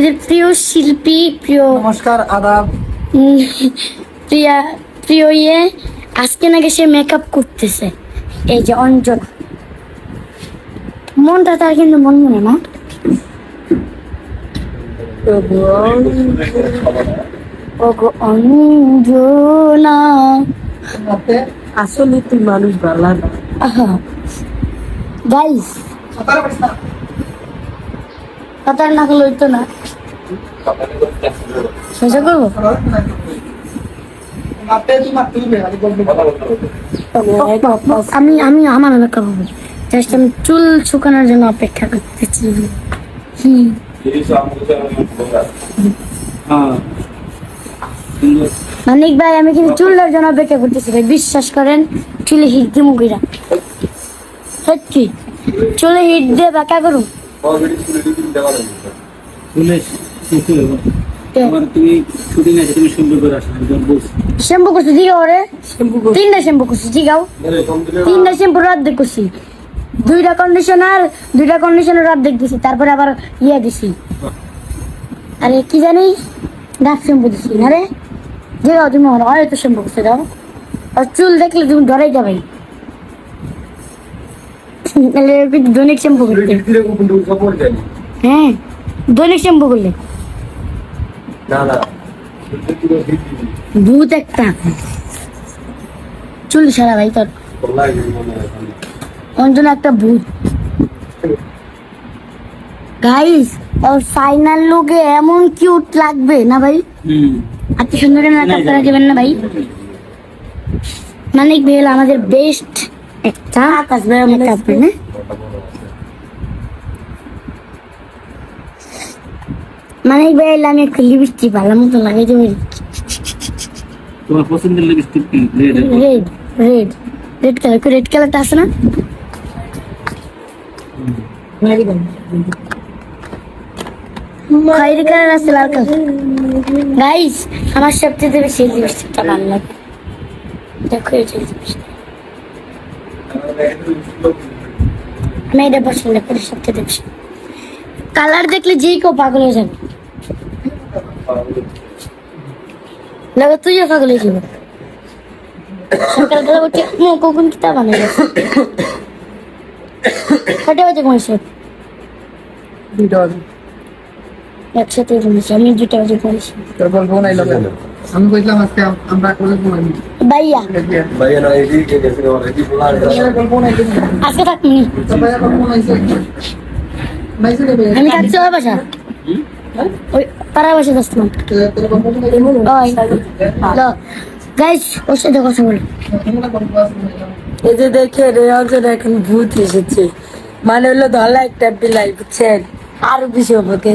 আমাদের প্রিয় শিল্পী, প্রিয় নমস্কার, আদাব। প্রিয়া প্রিয় আজকে নাকি সে মেকআপ করতেছে। এই যে অঞ্জনা, মনটা তার কিন্তু মন মনে না। ওগো অঞ্জনা, আসলে তুই মানুষ ভালো না। গাইস কথার না হলে হইতো না। সোজা করবো? আমি আমি আমার মেকআপ হবে, জাস্ট আমি চুল শুকানোর জন্য অপেক্ষা করতেছি। মানিক ভাই, আমি কিন্তু চুলের জন্য অপেক্ষা করতেছি ভাই, বিশ্বাস করেন। চুলে হিট দিয়ে মুগিরা সত্যি, চুলে হিট দিয়ে বাঁকা করুন। শ্যাম্পু করছি জিগাও রে, 3টা শ্যাম্পু করছি জিগাও, 3টা শ্যাম্পু অর্ধেক করছি, 2টা কন্ডিশনার অর্ধেক দিছি, তারপরে আবার দিছি। আরে কি জানি ডাক শ্যাম্পু দিছি না রে। জিগাও তুমি আমার হয়তো শ্যাম্পু করছে দাও। আর চুল দেখলে তুমি ডরাই যাবে। দৈনিক শ্যাম্পু করতে, হ্যাঁ দৈনিক শ্যাম্পু করলে ভূত একটা চুল সারা ভাই তোর। অঞ্জনা একটা ভূত। গাইস, ওর ফাইনাল লুকে এমন কিউট লাগবে না ভাই। আপনি সুন্দর মেকআপ করা যাবেন না ভাই। মানিক ভাই হলো আমাদের বেস্ট একটা মেকআপ না। মানিক ভাই হলো আমি একটা লিপস্টিক ভালো মতো লাগাই দেবো। তোমার পছন্দের লিপস্টিক কি? Red red red colour, red কালারটা আছে না? খয়েরি কালার আছে, লাল কালার। গাইস, আমার সবচেয়ে বেশি এই লিপস্টিকটা ভালো লাগে। দেখো এই যে লিপস্টিক, আমি এটা পছন্দ করি সবচেয়ে বেশি। কালার দেখলে যেই কেউ পাগল হয়ে যাবে। লাগে তুইও পাগল হয়ে যাবে। সকালবেলা উঠে কখন কিতাব বানাই কটা বাজে ঘুমাইছে? 2টা বাজে। একসাথে ঘুমাইছি, আমি 2টা বাজে ঘুমাইছি। তোর গল্প নাই লাগে। আমি কইলাম আজকে আমরা করে ঘুমাইনি। ভাইয়া ভাইয়া না এদিকে কে গেছে ওর এদিকে বলা গল্প নাই কিন্তু। আজকে থাকবি? ভাইয়া গল্প নাইছে। নাইছে রে ভাইয়া। আমি থাকছি ওই বাসা, ওই পাড়া বাসা আসতাম। তোর গল্প নাই। ওই লো গাইস, ওর সাথে কথা বলি। এই যে দেখে রে অঞ্জনা এখন ভূত এসেছে, মানে হলো ধলা একটা বিলাই, বুঝছেন? আরো বেশি আমাকে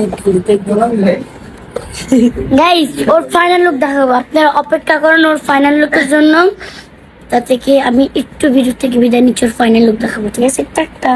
গাইস, ওর ফাইনাল লুক দেখাবো, আপনারা অপেক্ষা করেন ওর ফাইনাল লুকের জন্য। তা থেকে আমি একটু ভিডিও থেকে বিদায় নিচ্ছি, ওর ফাইনাল লুক দেখাবো, ঠিক আছে? টাটা।